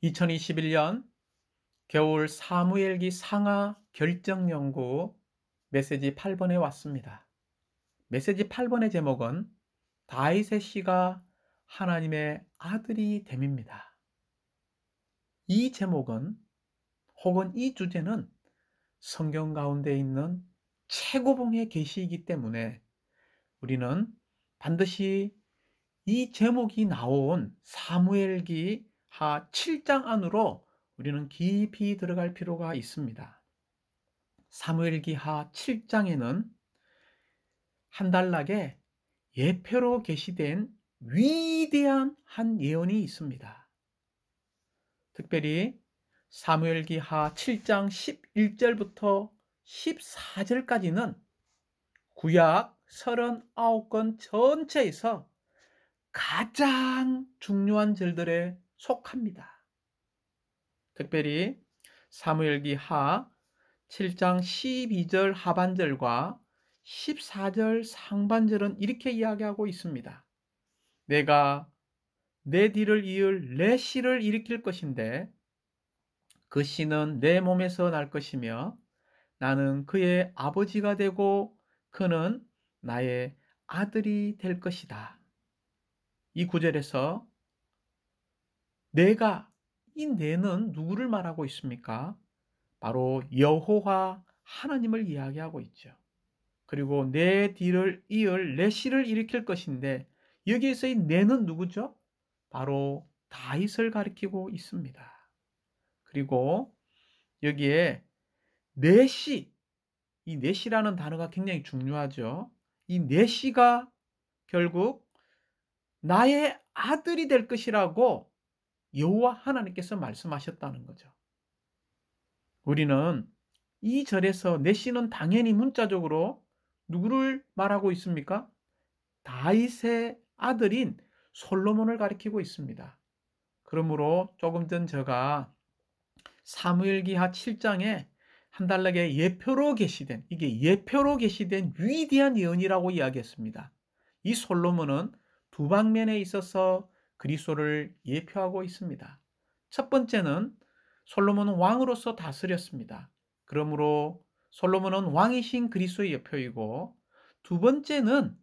2021년 겨울 사무엘기 상하 결정 연구 메시지 8번에 왔습니다. 메시지 8번의 제목은 다윗의 씨가 하나님의 아들이 됨입니다. 이 제목은 혹은 이 주제는 성경 가운데 있는 최고봉의 계시이기 때문에 우리는 반드시 이 제목이 나온 사무엘기 하 7장 안으로 우리는 깊이 들어갈 필요가 있습니다. 사무엘기 하 7장에는 한 단락에 예표로 계시된 위대한 한 예언이 있습니다. 특별히 사무엘기 하 7장 11절부터 14절까지는 구약 39권 전체에서 가장 중요한 절들에 속합니다. 특별히 사무엘기 하 7장 12절 하반절과 14절 상반절은 이렇게 이야기하고 있습니다. 내가 내 뒤를 이을 내 씨를 일으킬 것인데 그 씨는 내 몸에서 날 것이며 나는 그의 아버지가 되고 그는 나의 아들이 될 것이다. 이 구절에서 내가, 이 내는 누구를 말하고 있습니까? 바로 여호와 하나님을 이야기하고 있죠. 그리고 내 뒤를 이을 내 씨를 일으킬 것인데 여기에서의 내는 누구죠? 바로 다윗을 가리키고 있습니다. 그리고 여기에 내 씨, 이 내 씨라는 단어가 굉장히 중요하죠. 이 내 씨가 결국 나의 아들이 될 것이라고 여호와 하나님께서 말씀하셨다는 거죠. 우리는 이 절에서 내 씨는 당연히 문자적으로 누구를 말하고 있습니까? 다윗의 아들인 솔로몬을 가리키고 있습니다. 그러므로 조금 전 제가 사무엘기하 7장에 한 단락에 예표로 계시된, 이게 예표로 계시된 위대한 예언이라고 이야기했습니다. 이 솔로몬은 두 방면에 있어서 그리스도를 예표하고 있습니다. 첫 번째는 솔로몬은 왕으로서 다스렸습니다. 그러므로 솔로몬은 왕이신 그리스도의 예표이고, 두 번째는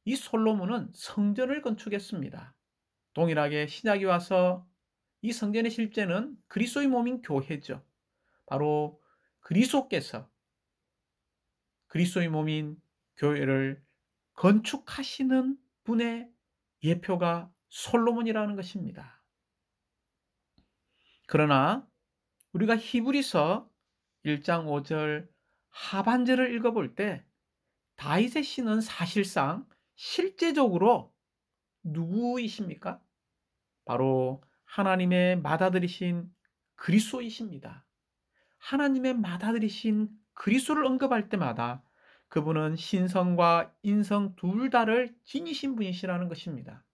이 솔로몬은 성전을 건축했습니다. 동일하게 신약이 와서 이 성전의 실제는 그리스도의 몸인 교회죠. 바로 그리스도께서 그리스도의 몸인 교회를 건축하시는 분의 예표가 솔로몬이라는 것입니다. 그러나 우리가 히브리서 1장 5절 하반절을 읽어볼 때 다윗의 씨는 사실상 실제적으로 누구이십니까? 바로 하나님의 맏아들이신 그리스도이십니다. 하나님의 맏아들이신 그리스도를 언급할 때마다 그분은 신성과 인성 둘 다를 지니신 분이시라는 것입니다.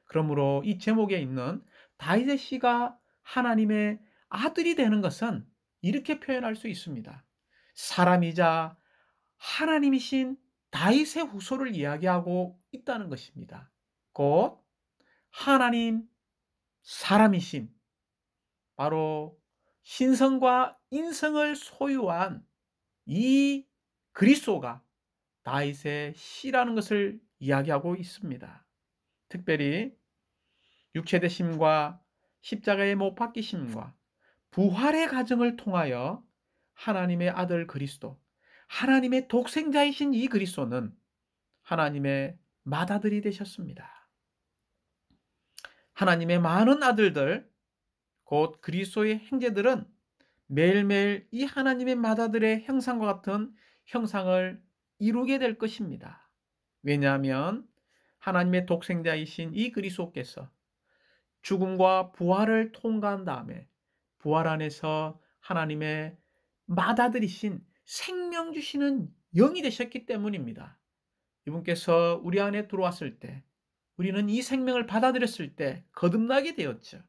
그러므로 이 제목에 있는 다윗의 씨가 하나님의 아들이 되는 것은 이렇게 표현할 수 있습니다. 사람이자 하나님이신 다윗의 후손을 이야기하고 있다는 것입니다. 곧 하나님 사람이신 바로 신성과 인성을 소유한 이 그리스도가 다윗의 씨라는 것을 이야기하고 있습니다. 특별히 육체되심과 십자가의 못 박히심과 부활의 과정을 통하여 하나님의 아들 그리스도, 하나님의 독생자이신 이 그리스도는 하나님의 맏아들이 되셨습니다. 하나님의 많은 아들들, 곧 그리스도의 형제들은 매일매일 이 하나님의 맏아들의 형상과 같은 형상을 이루게 될 것입니다. 왜냐하면 하나님의 독생자이신 이 그리스도께서 죽음과 부활을 통과한 다음에 부활 안에서 하나님의 맏아들이신 생명 주시는 영이 되셨기 때문입니다. 이분께서 우리 안에 들어왔을 때 우리는 이 생명을 받아들였을 때 거듭나게 되었죠.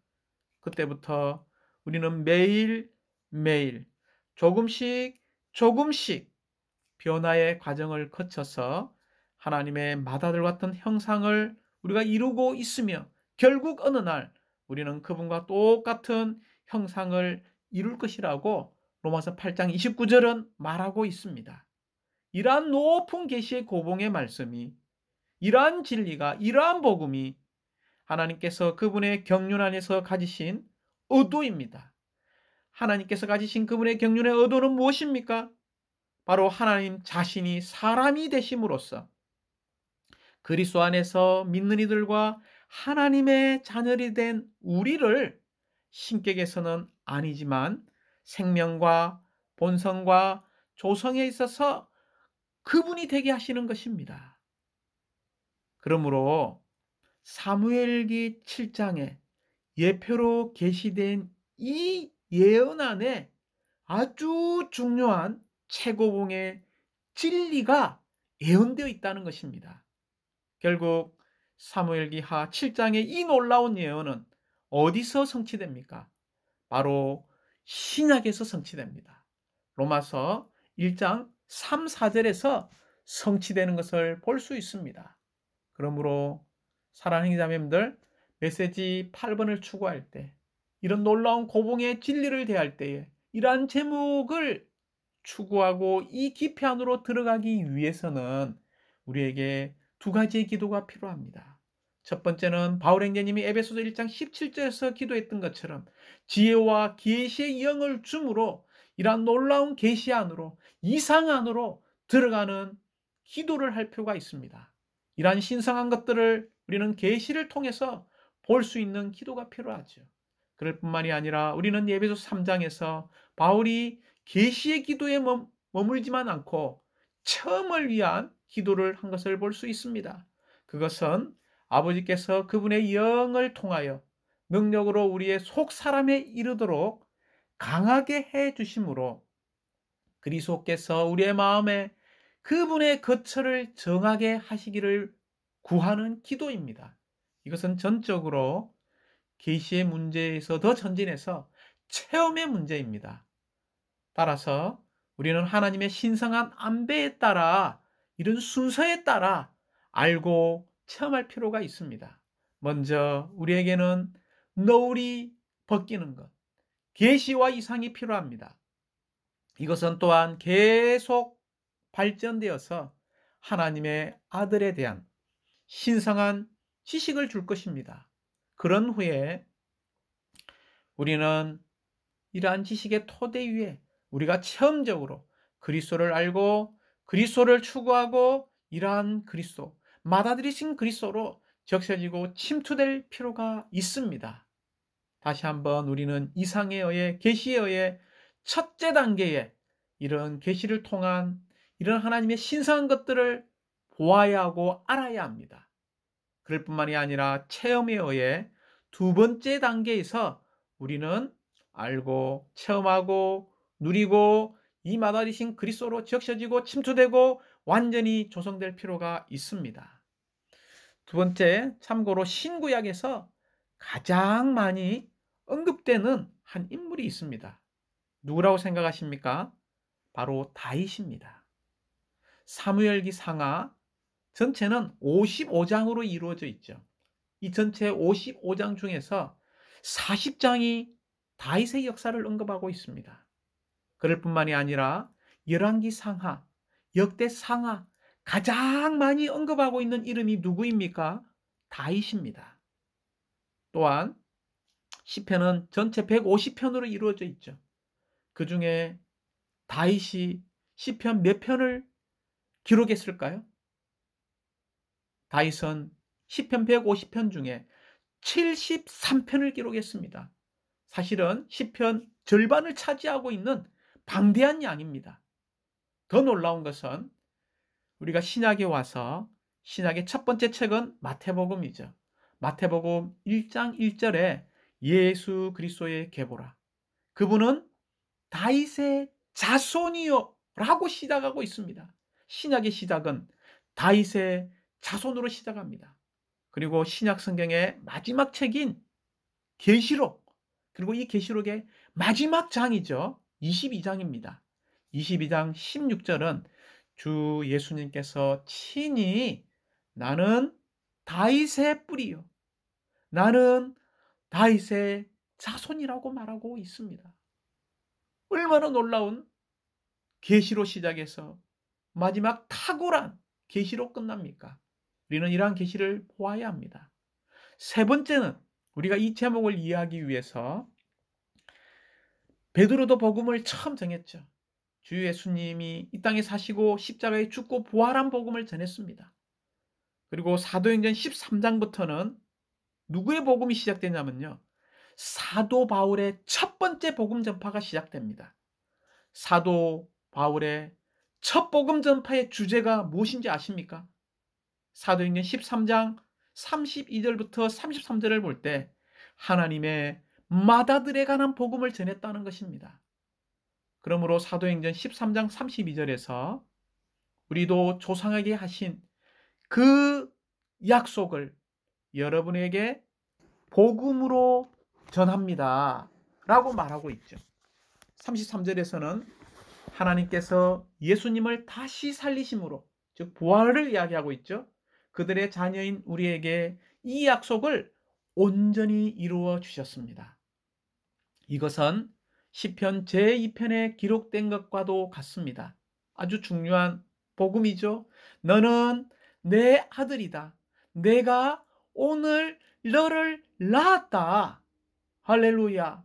그때부터 우리는 매일매일 조금씩 변화의 과정을 거쳐서 하나님의 맏아들 같은 형상을 우리가 이루고 있으며 결국 어느 날 우리는 그분과 똑같은 형상을 이룰 것이라고 로마서 8장 29절은 말하고 있습니다. 이러한 높은 계시의 고봉의 말씀이, 이러한 진리가, 이러한 복음이 하나님께서 그분의 경륜 안에서 가지신 의도입니다. 하나님께서 가지신 그분의 경륜의 의도는 무엇입니까? 바로 하나님 자신이 사람이 되심으로써 그리스도 안에서 믿는 이들과 하나님의 자녀이 된 우리를 신격에서는 아니지만 생명과 본성과 조성에 있어서 그분이 되게 하시는 것입니다. 그러므로 사무엘기 7장에 예표로 계시된 이 예언 안에 아주 중요한 최고봉의 진리가 예언되어 있다는 것입니다. 결국 사무엘기하 7장의 이 놀라운 예언은 어디서 성취됩니까? 바로 신약에서 성취됩니다. 로마서 1장 3, 4절에서 성취되는 것을 볼 수 있습니다. 그러므로 사랑하는 자매님들, 메시지 8번을 추구할 때, 이런 놀라운 고봉의 진리를 대할 때에 이러한 제목을 추구하고 이 깊이 안으로 들어가기 위해서는 우리에게 두 가지의 기도가 필요합니다. 첫 번째는 바울행제님이 에베소서 1장 17절에서 기도했던 것처럼 지혜와 계시의 영을 줌으로 이러한 놀라운 계시 안으로, 이상 안으로 들어가는 기도를 할 필요가 있습니다. 이러한 신성한 것들을 우리는 계시를 통해서 볼 수 있는 기도가 필요하죠. 그럴 뿐만이 아니라 우리는 에베소서 3장에서 바울이 계시의 기도에 머물지만 않고 체험을 위한 기도를 한 것을 볼 수 있습니다. 그것은 아버지께서 그분의 영을 통하여 능력으로 우리의 속 사람에 이르도록 강하게 해 주심으로 그리스도께서 우리의 마음에 그분의 거처를 정하게 하시기를 구하는 기도입니다. 이것은 전적으로 계시의 문제에서 더 전진해서 체험의 문제입니다. 따라서 우리는 하나님의 신성한 안배에 따라, 이런 순서에 따라 알고 체험할 필요가 있습니다. 먼저 우리에게는 너울이 벗기는 것, 계시와 이상이 필요합니다. 이것은 또한 계속 발전되어서 하나님의 아들에 대한 신성한 지식을 줄 것입니다. 그런 후에 우리는 이러한 지식의 토대 위에 우리가 체험적으로 그리스도를 알고 그리스도를 추구하고 이러한 그리스도, 받아들이신 그리스도로 적셔지고 침투될 필요가 있습니다. 다시 한번 우리는 이상에 의해, 계시에 의해 첫째 단계에 이런 계시를 통한 이런 하나님의 신성한 것들을 보아야 하고 알아야 합니다. 그럴 뿐만이 아니라 체험에 의해 두 번째 단계에서 우리는 알고 체험하고 누리고 이 마다리신 그리스도로 적셔지고 침투되고 완전히 조성될 필요가 있습니다. 두 번째, 참고로 신구약에서 가장 많이 언급되는 한 인물이 있습니다. 누구라고 생각하십니까? 바로 다윗입니다. 사무엘기 상하 전체는 55장으로 이루어져 있죠. 이 전체 55장 중에서 40장이 다윗의 역사를 언급하고 있습니다. 그럴 뿐만이 아니라 열왕기 상하, 역대 상하 가장 많이 언급하고 있는 이름이 누구입니까? 다윗입니다. 또한 시편은 전체 150편으로 이루어져 있죠. 그 중에 다윗이 시편 몇 편을 기록했을까요? 다윗은 시편 150편 중에 73편을 기록했습니다. 사실은 시편 절반을 차지하고 있는 방대한 양입니다. 더 놀라운 것은 우리가 신약에 와서 신약의 첫 번째 책은 마태복음이죠. 마태복음 1장 1절에 예수 그리스도의 계보라. 그분은 다윗의 자손이요 라고 시작하고 있습니다. 신약의 시작은 다윗의 자손으로 시작합니다. 그리고 신약 성경의 마지막 책인 계시록, 그리고 이 계시록의 마지막 장이죠. 22장입니다. 22장 16절은 주 예수님께서 친히 나는 다윗의 뿌리요, 나는 다윗의 자손이라고 말하고 있습니다. 얼마나 놀라운 계시로 시작해서 마지막 탁월한 계시로 끝납니까? 우리는 이러한 계시를 보아야 합니다. 세 번째는 우리가 이 제목을 이해하기 위해서 베드로도 복음을 처음 정했죠. 주 예수님이 이 땅에 사시고 십자가에 죽고 부활한 복음을 전했습니다. 그리고 사도행전 13장부터는 누구의 복음이 시작되냐면요. 사도 바울의 첫 번째 복음 전파가 시작됩니다. 사도 바울의 첫 복음 전파의 주제가 무엇인지 아십니까? 사도행전 13장 32절부터 33절을 볼 때 하나님의 마다들에 관한 복음을 전했다는 것입니다. 그러므로 사도행전 13장 32절에서 우리도 조상에게 하신 그 약속을 여러분에게 복음으로 전합니다 라고 말하고 있죠. 33절에서는 하나님께서 예수님을 다시 살리심으로, 즉 부활을 이야기하고 있죠. 그들의 자녀인 우리에게 이 약속을 온전히 이루어 주셨습니다. 이것은 시편 제2편에 기록된 것과도 같습니다. 아주 중요한 복음이죠. 너는 내 아들이다. 내가 오늘 너를 낳았다. 할렐루야.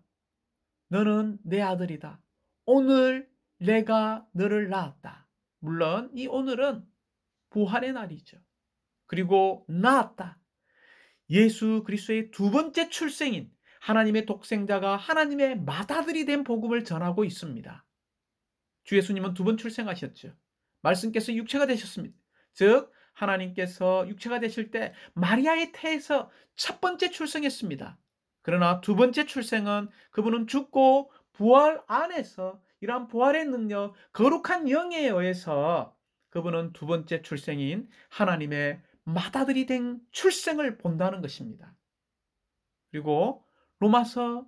너는 내 아들이다. 오늘 내가 너를 낳았다. 물론 이 오늘은 부활의 날이죠. 그리고 낳았다. 예수 그리스도의 두 번째 출생인 하나님의 독생자가 하나님의 맏아들이 된 복음을 전하고 있습니다. 주 예수님은 두 번 출생하셨죠. 말씀께서 육체가 되셨습니다. 즉 하나님께서 육체가 되실 때 마리아의 태에서 첫 번째 출생했습니다. 그러나 두 번째 출생은 그분은 죽고 부활 안에서 이러한 부활의 능력, 거룩한 영에 의해서 그분은 두 번째 출생인 하나님의 맏아들이 된 출생을 본다는 것입니다. 그리고 로마서는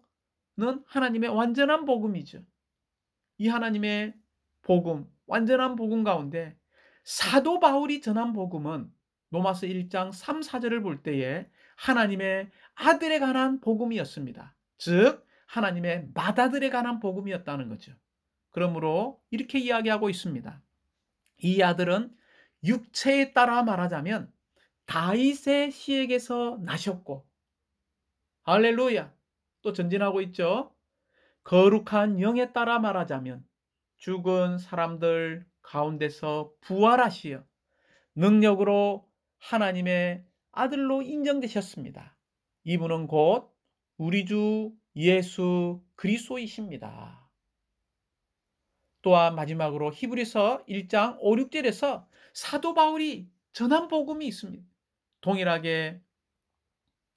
하나님의 완전한 복음이죠. 이 하나님의 복음, 완전한 복음 가운데 사도 바울이 전한 복음은 로마서 1장 3, 4절을 볼 때에 하나님의 아들에 관한 복음이었습니다. 즉 하나님의 맏아들에 관한 복음이었다는 거죠. 그러므로 이렇게 이야기하고 있습니다. 이 아들은 육체에 따라 말하자면 다윗의 씨에게서 나셨고, 할렐루야, 또 전진하고 있죠. 거룩한 영에 따라 말하자면 죽은 사람들 가운데서 부활하시어 능력으로 하나님의 아들로 인정되셨습니다. 이분은 곧 우리 주 예수 그리스도이십니다. 또한 마지막으로 히브리서 1장 5, 6절에서 사도 바울이 전한 복음이 있습니다. 동일하게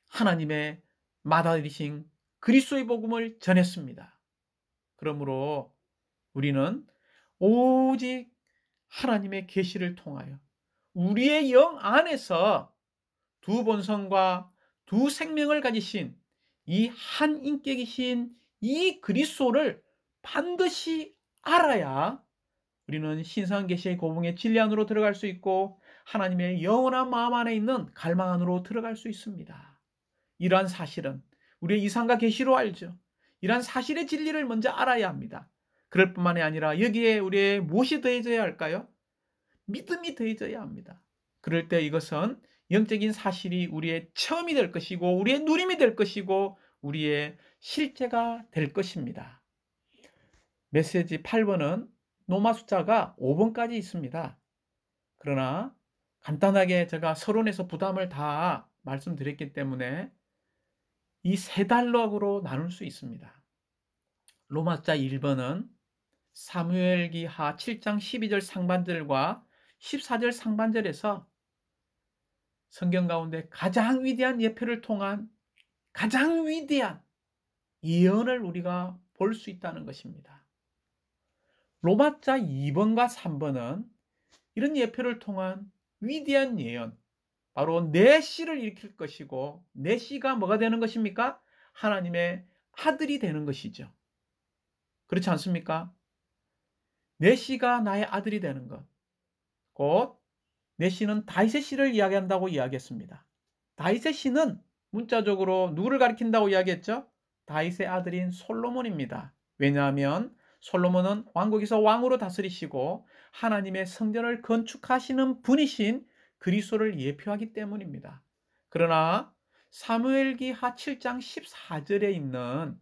하나님의 맏아들이신 그리스도의 복음을 전했습니다. 그러므로 우리는 오직 하나님의 계시를 통하여 우리의 영 안에서 두 본성과 두 생명을 가지신 이 한 인격이신 이 그리스도를 반드시 알아야 우리는 신성계시의 고봉의 진리 안으로 들어갈 수 있고 하나님의 영원한 마음 안에 있는 갈망 안으로 들어갈 수 있습니다. 이러한 사실은 우리의 이상과 계시로 알죠. 이러한 사실의 진리를 먼저 알아야 합니다. 그럴 뿐만이 아니라 여기에 우리의 무엇이 더해져야 할까요? 믿음이 더해져야 합니다. 그럴 때 이것은 영적인 사실이 우리의 체험이 될 것이고 우리의 누림이 될 것이고 우리의 실제가 될 것입니다. 메시지 8번은 노마 숫자가 5번까지 있습니다. 그러나 간단하게 제가 서론에서 부담을 다 말씀드렸기 때문에 이 세 단락으로 나눌 수 있습니다. 로마 숫자 1번은 사무엘기하 7장 12절 상반절과 14절 상반절에서 성경 가운데 가장 위대한 예표를 통한 가장 위대한 예언을 우리가 볼 수 있다는 것입니다. 로마자 2번과 3번은 이런 예표를 통한 위대한 예언, 바로 내 씨를 일으킬 것이고 내 씨가 뭐가 되는 것입니까? 하나님의 아들이 되는 것이죠. 그렇지 않습니까? 내 씨가 나의 아들이 되는 것. 곧 내 씨는 다윗의 씨를 이야기한다고 이야기했습니다. 다윗의 씨는 문자적으로 누구를 가리킨다고 이야기했죠? 다윗의 아들인 솔로몬입니다. 왜냐하면 솔로몬은 왕국에서 왕으로 다스리시고 하나님의 성전을 건축하시는 분이신 그리스도를 예표하기 때문입니다. 그러나 사무엘기하 7장 14절에 있는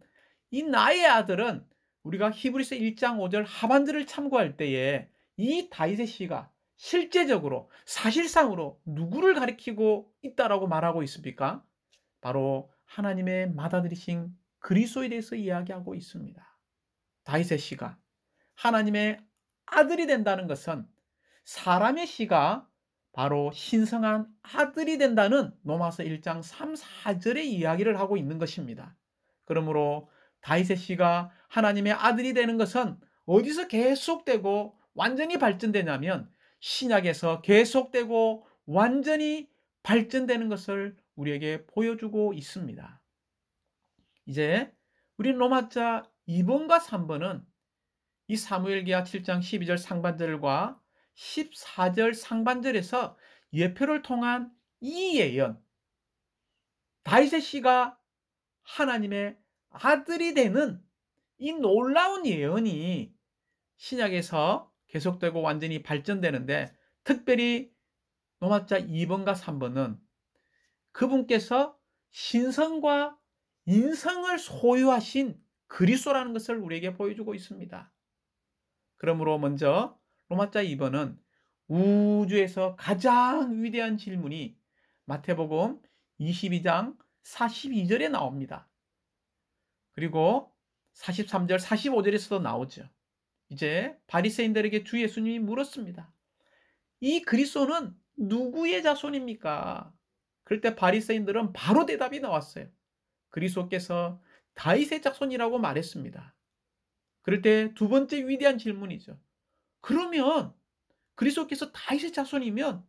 이 나의 아들은 우리가 히브리서 1장 5절 하반절을 참고할 때에 이 다윗의 시가 실제적으로 사실상으로 누구를 가리키고 있다라고 말하고 있습니까? 바로 하나님의 맏아들이신 그리스도에 대해서 이야기하고 있습니다. 다윗의 시가 하나님의 아들이 된다는 것은 사람의 시가 바로 신성한 아들이 된다는 로마서 1장 3, 4절의 이야기를 하고 있는 것입니다. 그러므로 다윗의 시가 하나님의 아들이 되는 것은 어디서 계속되고 완전히 발전되냐면 신약에서 계속되고 완전히 발전되는 것을 우리에게 보여주고 있습니다. 이제 우리 로마자 2번과 3번은 이 사무엘기하 7장 12절 상반절과 14절 상반절에서 예표를 통한 이 예언, 다윗의 씨가 하나님의 아들이 되는 이 놀라운 예언이 신약에서 계속되고 완전히 발전되는데, 특별히 로마자 2번과 3번은 그분께서 신성과 인성을 소유하신 그리스도라는 것을 우리에게 보여주고 있습니다. 그러므로 먼저 로마자 2번은 우주에서 가장 위대한 질문이 마태복음 22장 42절에 나옵니다. 그리고 43절, 45절에서도 나오죠. 이제 바리새인들에게 주 예수님이 물었습니다. 이 그리스도는 누구의 자손입니까? 그럴 때 바리새인들은 바로 대답이 나왔어요. 그리스도께서 다윗의 자손이라고 말했습니다. 그럴 때 두 번째 위대한 질문이죠. 그러면 그리스도께서 다윗의 자손이면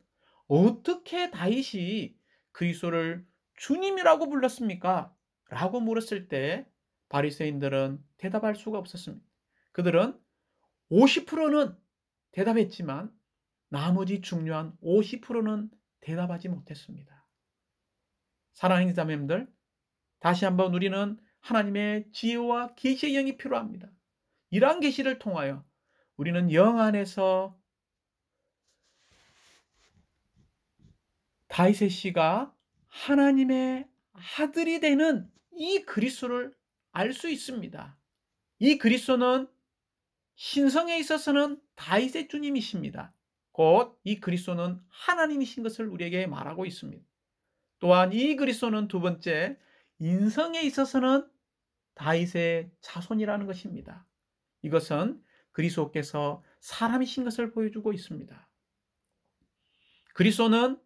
어떻게 다윗이 그리스도를 주님이라고 불렀습니까? 라고 물었을 때 바리새인들은 대답할 수가 없었습니다. 그들은 50%는 대답했지만 나머지 중요한 50%는 대답하지 못했습니다. 사랑하는 자매님들, 다시 한번 우리는 하나님의 지혜와 계시의 영이 필요합니다. 이러한 계시를 통하여 우리는 영 안에서 다윗의 씨가 하나님의 아들이 되는 이 그리스도를 알 수 있습니다. 이 그리스도는 신성에 있어서는 다윗의 주님이십니다. 곧 이 그리스도는 하나님이신 것을 우리에게 말하고 있습니다. 또한 이 그리스도는 두 번째, 인성에 있어서는 다윗의 자손이라는 것입니다. 이것은 그리스도께서 사람이신 것을 보여주고 있습니다. 그리스도는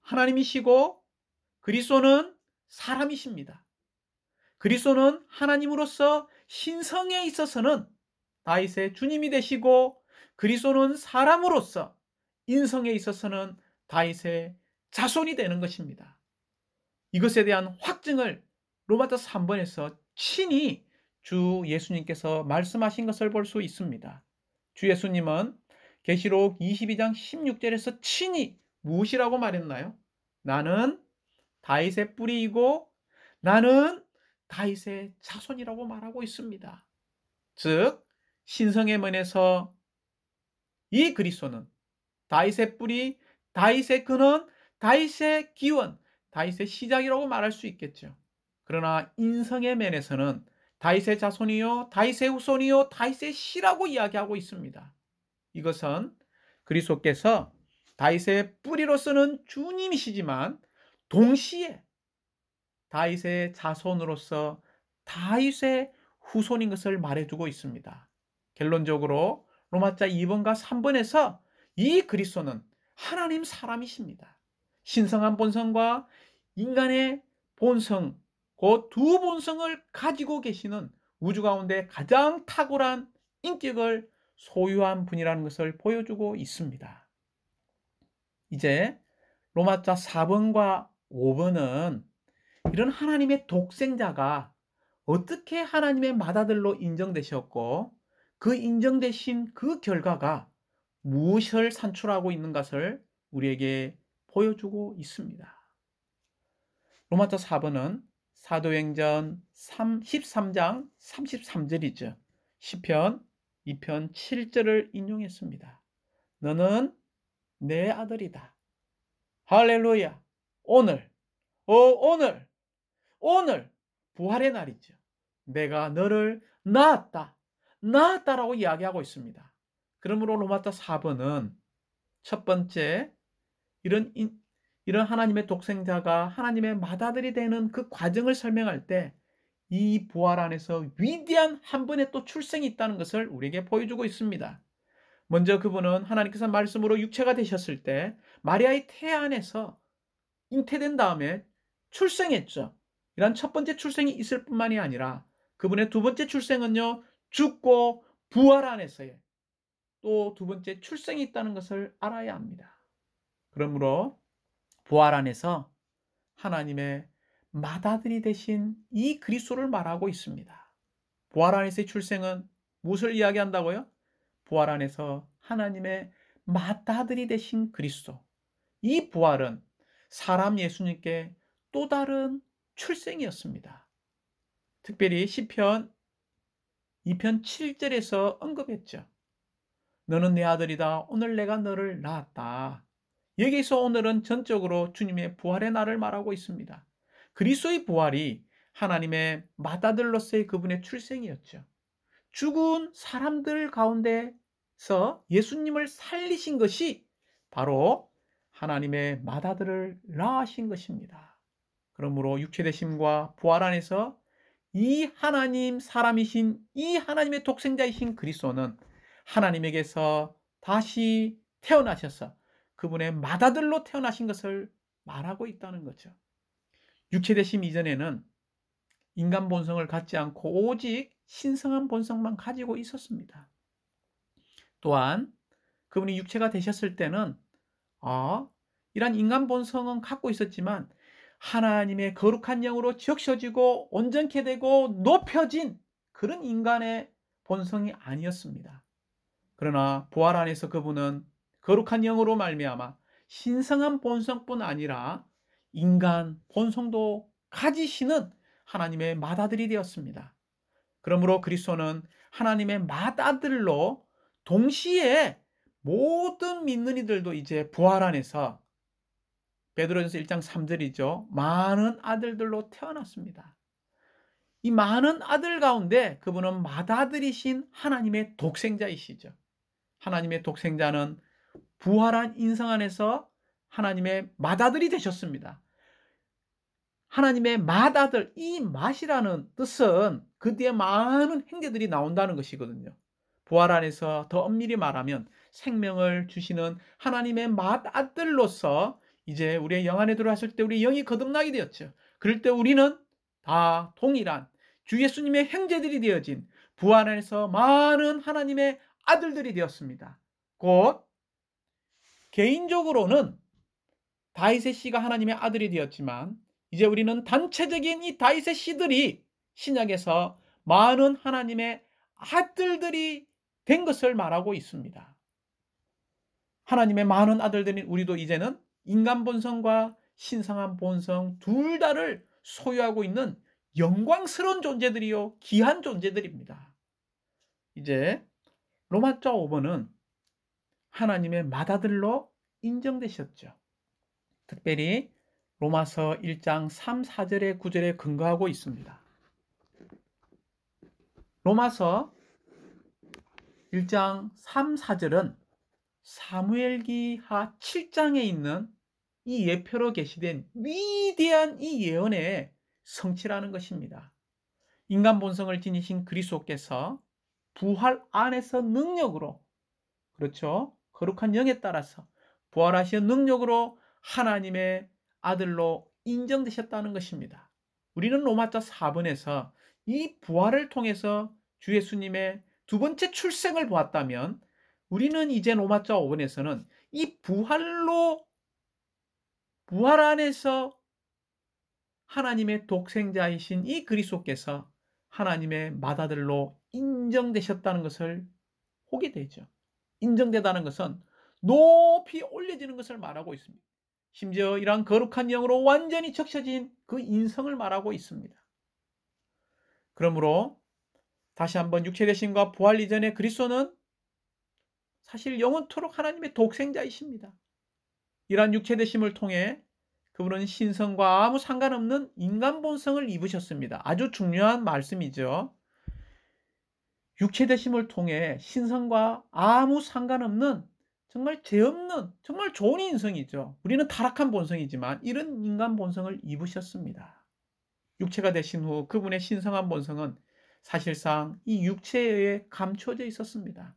하나님이시고 그리스도는 사람이십니다. 그리스도는 하나님으로서 신성에 있어서는 다윗의 주님이 되시고, 그리스도는 사람으로서 인성에 있어서는 다윗의 자손이 되는 것입니다. 이것에 대한 확증을 로마서 3번에서 친히 주 예수님께서 말씀하신 것을 볼 수 있습니다. 주 예수님은 계시록 22장 16절에서 친히 무엇이라고 말했나요? 나는 다윗의 뿌리이고 나는 다윗의 자손이라고 말하고 있습니다. 즉 신성의 면에서 이 그리스도는 다윗의 뿌리, 다윗의 근원, 다윗의 기원, 다윗의 시작이라고 말할 수 있겠죠. 그러나 인성의 면에서는 다윗의 자손이요, 다윗의 후손이요, 다윗의 씨라고 이야기하고 있습니다. 이것은 그리스도께서 다윗의 뿌리로서는 주님이시지만 동시에 다윗의 자손으로서 다윗의 후손인 것을 말해주고 있습니다. 결론적으로 로마자 2번과 3번에서 이 그리스도는 하나님 사람이십니다. 신성한 본성과 인간의 본성, 그 두 본성을 가지고 계시는 우주 가운데 가장 탁월한 인격을 소유한 분이라는 것을 보여주고 있습니다. 이제 로마자 4번과 5번은 이런 하나님의 독생자가 어떻게 하나님의 맏아들로 인정되셨고 그 인정되신 그 결과가 무엇을 산출하고 있는 것을 우리에게 보여주고 있습니다. 로마서 4번은 사도행전 13장 33절이죠. 시편 2편 7절을 인용했습니다. 너는 내 아들이다. 할렐루야. 오늘 부활의 날이죠. 내가 너를 낳았다라고 이야기하고 있습니다. 그러므로 로마서 4번은 첫 번째 이런 하나님의 독생자가 하나님의 맏아들이 되는 그 과정을 설명할 때 이 부활 안에서 위대한 한 번의 또 출생이 있다는 것을 우리에게 보여주고 있습니다. 먼저 그분은 하나님께서 말씀으로 육체가 되셨을 때 마리아의 태 안에서 잉태된 다음에 출생했죠. 이런 첫 번째 출생이 있을 뿐만이 아니라 그분의 두 번째 출생은요, 죽고 부활 안에서의 또 두 번째 출생이 있다는 것을 알아야 합니다. 그러므로 부활 안에서 하나님의 맏아들이 되신 이 그리스도를 말하고 있습니다. 부활 안에서의 출생은 무엇을 이야기한다고요? 부활 안에서 하나님의 맏아들이 되신 그리스도. 이 부활은 사람 예수님께 또 다른 출생이었습니다. 특별히 시편 2편 7절에서 언급했죠. 너는 내 아들이다. 오늘 내가 너를 낳았다. 여기서 오늘은 전적으로 주님의 부활의 날을 말하고 있습니다. 그리스도의 부활이 하나님의 맏아들로서의 그분의 출생이었죠. 죽은 사람들 가운데서 예수님을 살리신 것이 바로 하나님의 맏아들을 낳으신 것입니다. 그러므로 육체되심과 부활 안에서 이 하나님 사람이신 이 하나님의 독생자이신 그리스도는 하나님에게서 다시 태어나셔서 그분의 맏아들로 태어나신 것을 말하고 있다는 거죠. 육체되심 이전에는 인간 본성을 갖지 않고 오직 신성한 본성만 가지고 있었습니다. 또한 그분이 육체가 되셨을 때는 이런 인간 본성은 갖고 있었지만 하나님의 거룩한 영으로 적셔지고 온전케 되고 높여진 그런 인간의 본성이 아니었습니다. 그러나 부활 안에서 그분은 거룩한 영으로 말미암아 신성한 본성뿐 아니라 인간 본성도 가지시는 하나님의 맏아들이 되었습니다. 그러므로 그리스도는 하나님의 맏아들로 동시에 모든 믿는 이들도 이제 부활 안에서 베드로전서 1장 3절이죠. 많은 아들들로 태어났습니다. 이 많은 아들 가운데 그분은 맏아들이신 하나님의 독생자이시죠. 하나님의 독생자는 부활한 인성 안에서 하나님의 맏아들이 되셨습니다. 하나님의 맏아들, 이 맏이라는 뜻은 그 뒤에 많은 형제들이 나온다는 것이거든요. 부활 안에서 더 엄밀히 말하면 생명을 주시는 하나님의 맏아들로서 이제 우리의 영 안에 들어왔을 때 우리 영이 거듭나게 되었죠. 그럴 때 우리는 다 동일한 주 예수님의 형제들이 되어진 부활 안에서 많은 하나님의 아들들이 되었습니다. 곧 개인적으로는 다윗의 씨가 하나님의 아들이 되었지만 이제 우리는 단체적인 이 다윗의 씨들이 신약에서 많은 하나님의 아들들이 된 것을 말하고 있습니다. 하나님의 많은 아들들인 우리도 이제는 인간 본성과 신성한 본성 둘 다를 소유하고 있는 영광스러운 존재들이요 귀한 존재들입니다. 이제 로마서 5번은 하나님의 맏아들로 인정되셨죠. 특별히 로마서 1장 3, 4절의 9절에 근거하고 있습니다. 로마서 1장 3, 4절은 사무엘기하 7장에 있는 이 예표로 게시된 위대한 이 예언의 성취라는 것입니다. 인간 본성을 지니신 그리스도께서 부활 안에서 능력으로, 그렇죠? 거룩한 영에 따라서 부활하신 능력으로 하나님의 아들로 인정되셨다는 것입니다. 우리는 로마서 4번에서 이 부활을 통해서 주 예수님의 두 번째 출생을 보았다면 우리는 이제 로마서 5번에서는 이 부활 안에서 하나님의 독생자이신 이 그리스도께서 하나님의 맏아들로 인정되셨다는 것을 보게 되죠. 인정되다는 것은 높이 올려지는 것을 말하고 있습니다. 심지어 이러한 거룩한 영으로 완전히 적셔진 그 인성을 말하고 있습니다. 그러므로 다시 한번 육체되심과 부활 이전의 그리스도는 사실 영원토록 하나님의 독생자이십니다. 이러한 육체되심을 통해 그분은 신성과 아무 상관없는 인간 본성을 입으셨습니다. 아주 중요한 말씀이죠. 육체되심을 통해 신성과 아무 상관없는 정말 죄 없는 정말 좋은 인성이죠. 우리는 타락한 본성이지만 이런 인간 본성을 입으셨습니다. 육체가 되신 후 그분의 신성한 본성은 사실상 이 육체에 의해 감춰져 있었습니다.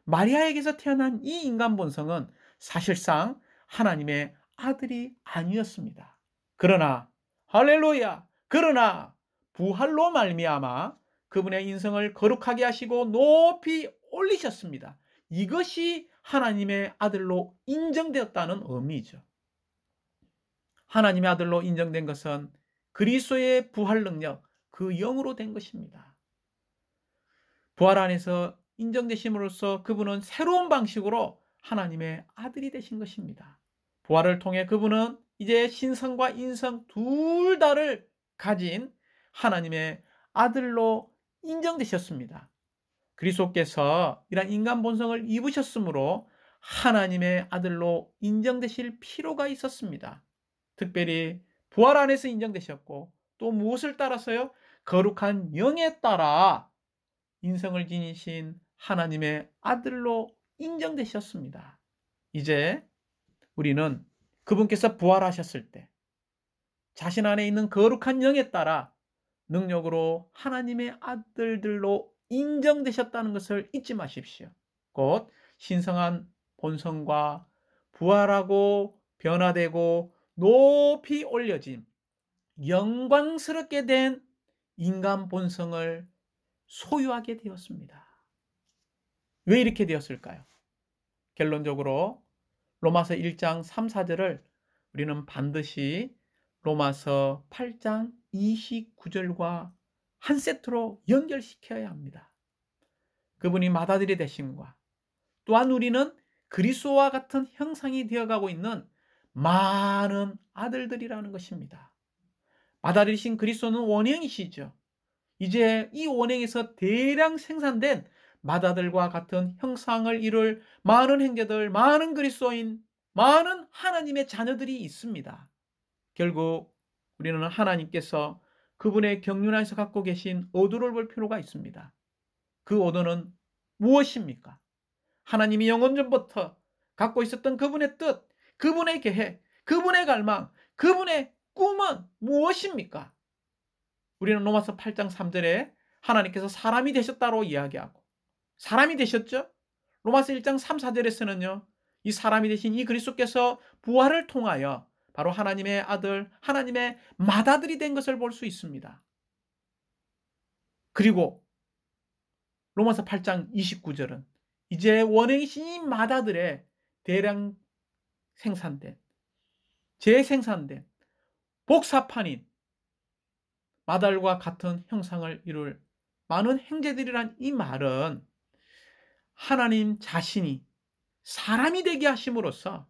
마리아에게서 태어난 이 인간 본성은 사실상 하나님의 아들이 아니었습니다. 그러나 할렐루야! 그러나 부활로 말미암아 그분의 인성을 거룩하게 하시고 높이 올리셨습니다. 이것이 하나님의 아들로 인정되었다는 의미죠. 하나님의 아들로 인정된 것은 그리스도의 부활 능력, 그 영으로 된 것입니다. 부활 안에서 인정되심으로써 그분은 새로운 방식으로 하나님의 아들이 되신 것입니다. 부활을 통해 그분은 이제 신성과 인성 둘 다를 가진 하나님의 아들로 인정되셨습니다. 그리스도께서 이러한 인간 본성을 입으셨으므로 하나님의 아들로 인정되실 필요가 있었습니다. 특별히 부활 안에서 인정되셨고 또 무엇을 따라서요? 거룩한 영에 따라 인성을 지니신 하나님의 아들로 인정되셨습니다. 이제 우리는 그분께서 부활하셨을 때 자신 안에 있는 거룩한 영에 따라 능력으로 하나님의 아들들로 인정되셨다는 것을 잊지 마십시오. 곧 신성한 본성과 부활하고 변화되고 높이 올려진 영광스럽게 된 인간 본성을 소유하게 되었습니다. 왜 이렇게 되었을까요? 결론적으로 로마서 1장 3, 4절을 우리는 반드시 로마서 8장 29절과 한 세트로 연결시켜야 합니다. 그분이 맏아들이 되심과 또한 우리는 그리스도와 같은 형상이 되어가고 있는 많은 아들들이라는 것입니다. 맏아들이신 그리스도는 원형이시죠. 이제 이 원형에서 대량 생산된 맏아들과 같은 형상을 이룰 많은 형제들, 많은 그리스도인, 많은 하나님의 자녀들이 있습니다. 결국 우리는 하나님께서 그분의 경륜 안에서 갖고 계신 의도를 볼 필요가 있습니다. 그 의도는 무엇입니까? 하나님이 영원전부터 갖고 있었던 그분의 뜻, 그분의 계획, 그분의 갈망, 그분의 꿈은 무엇입니까? 우리는 로마서 8장 3절에 하나님께서 사람이 되셨다고 이야기하고 사람이 되셨죠? 로마서 1장 3, 4절에서는요. 이 사람이 되신 이 그리스도께서 부활을 통하여 바로 하나님의 아들, 하나님의 맏아들이 된 것을 볼 수 있습니다. 그리고 로마서 8장 29절은 이제 원형이신 이 맏아들의 대량 생산된, 재생산된, 복사판인 맏아들과 같은 형상을 이룰 많은 형제들이란 이 말은 하나님 자신이 사람이 되게 하심으로써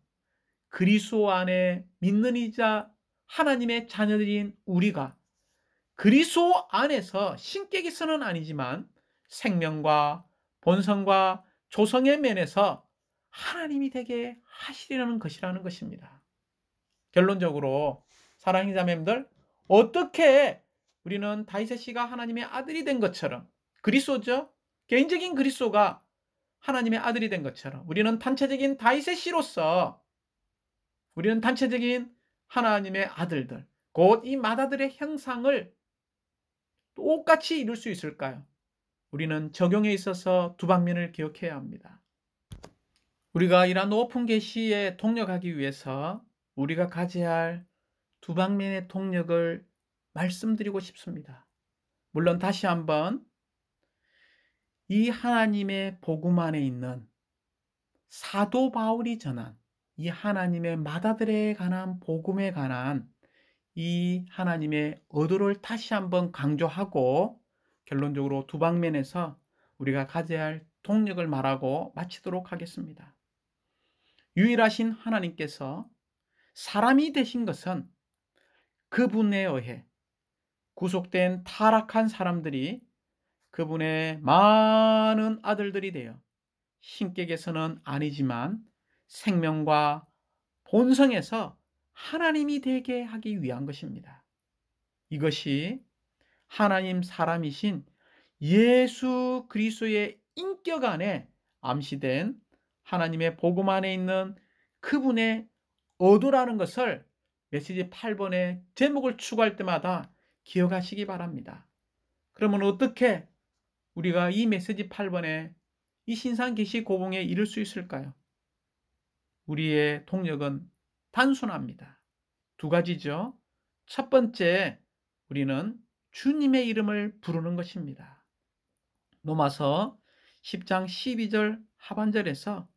그리스도 안에 믿는 이자 하나님의 자녀들인 우리가 그리스도 안에서 신격에서는 아니지만 생명과 본성과 조성의 면에서 하나님이 되게 하시려는 것이라는 것입니다. 결론적으로 사랑하는 자매님들, 어떻게 우리는 다윗의 씨가 하나님의 아들이 된 것처럼 그리스도죠. 개인적인 그리스도가 하나님의 아들이 된 것처럼 우리는 단체적인 다윗의 씨로서 우리는 단체적인 하나님의 아들들, 곧 이 맏아들의 형상을 똑같이 이룰 수 있을까요? 우리는 적용에 있어서 두 방면을 기억해야 합니다. 우리가 이러한 오픈 계시에 동력하기 위해서 우리가 가져야 할 두 방면의 동력을 말씀드리고 싶습니다. 물론 다시 한번 이 하나님의 복음 안에 있는 사도 바울이 전한 이 하나님의 맏아들에 관한 복음에 관한 이 하나님의 의도를 다시 한번 강조하고 결론적으로 두 방면에서 우리가 가져야 할 동력을 말하고 마치도록 하겠습니다. 유일하신 하나님께서 사람이 되신 것은 그분에 의해 구속된 타락한 사람들이 그분의 많은 아들들이 되어 신격에서는 아니지만 생명과 본성에서 하나님이 되게 하기 위한 것입니다. 이것이 하나님 사람이신 예수 그리스도의 인격 안에 암시된 하나님의 복음 안에 있는 그분의 의도라는 것을 메시지 8번의 제목을 추구할 때마다 기억하시기 바랍니다. 그러면 어떻게 우리가 이 메시지 8번에 이 신상 계시 고봉에 이룰 수 있을까요? 우리의 동력은 단순합니다. 두 가지죠. 첫 번째, 우리는 주님의 이름을 부르는 것입니다. 로마서 10장 12절 하반절에서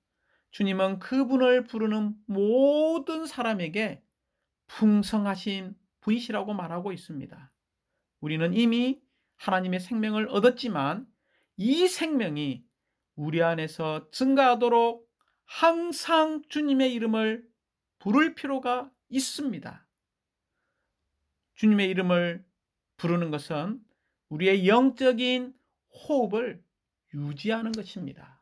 주님은 그분을 부르는 모든 사람에게 풍성하신 분이시라고 말하고 있습니다. 우리는 이미 하나님의 생명을 얻었지만 이 생명이 우리 안에서 증가하도록 항상 주님의 이름을 부를 필요가 있습니다. 주님의 이름을 부르는 것은 우리의 영적인 호흡을 유지하는 것입니다.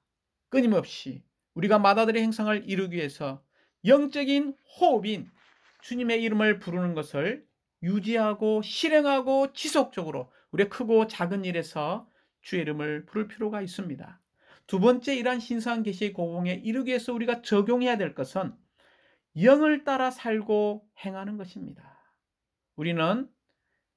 끊임없이 우리가 마다들의 행상을 이루기 위해서 영적인 호흡인 주님의 이름을 부르는 것을 유지하고 실행하고 지속적으로 우리의 크고 작은 일에서 주의 이름을 부를 필요가 있습니다. 두 번째, 이러한 신성한 계시의 고봉에 이르기 위해서 우리가 적용해야 될 것은 영을 따라 살고 행하는 것입니다. 우리는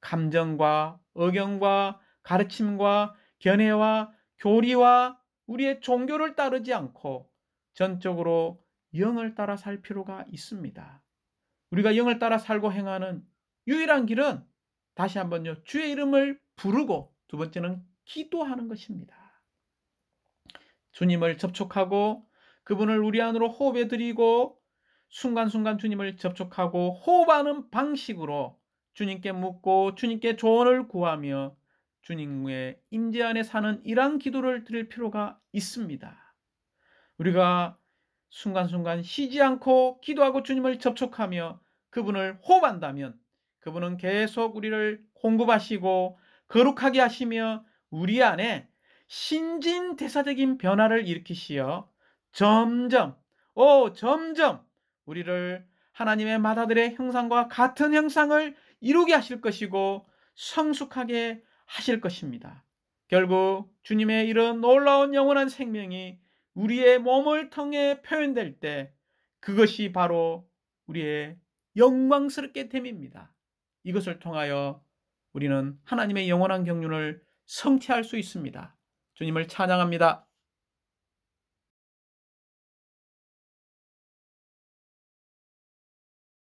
감정과 의견과 가르침과 견해와 교리와 우리의 종교를 따르지 않고 전적으로 영을 따라 살 필요가 있습니다. 우리가 영을 따라 살고 행하는 유일한 길은 다시 한번요, 주의 이름을 부르고 두 번째는 기도하는 것입니다. 주님을 접촉하고 그분을 우리 안으로 호흡해 드리고 순간순간 주님을 접촉하고 호흡하는 방식으로 주님께 묻고 주님께 조언을 구하며 주님의 임재 안에 사는 이러한 기도를 드릴 필요가 있습니다. 우리가 순간순간 쉬지 않고 기도하고 주님을 접촉하며 그분을 호흡한다면 그분은 계속 우리를 공급하시고 거룩하게 하시며 우리 안에 신진대사적인 변화를 일으키시어 점점 우리를 하나님의 맏아들의 형상과 같은 형상을 이루게 하실 것이고 성숙하게 하실 것입니다. 결국 주님의 이런 놀라운 영원한 생명이 우리의 몸을 통해 표현될 때 그것이 바로 우리의 영광스럽게 됨입니다. 이것을 통하여 우리는 하나님의 영원한 경륜을 성취할 수 있습니다. 주님을 찬양합니다.